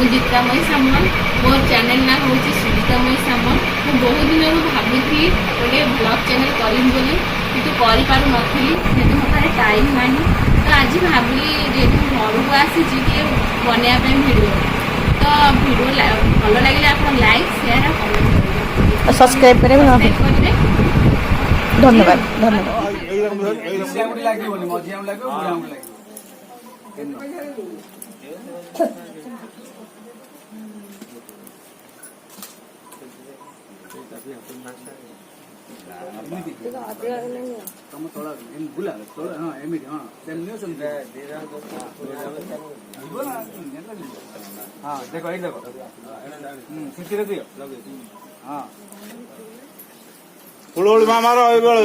सुजितामयी सामल मोर channel ना हूँ सुजितामयी सामल। मुझे बहुत दिन भावी गोटे ब्लॉग चैनल करी कि पार नी मो टाइम ना तो आज भाविली जेहतु घर को आसी बनवाई भिडियो तो भिडियो भल लगे आप लाइक शेयर और सब्सक्राइब करें। धन्यवाद धन्यवाद। ତମ ତଳ ବୁଲା ତଳ ହଁ ଏମିତି ହଁ ସେମିତି ନିଅ ସେମିତି ହଁ ଦେଖ ଏଇ ଦେଖ ସେଥିରେ ଦିଅ ହଁ ହୁଳହୁଳି ମାମାର ଏଇଭଳି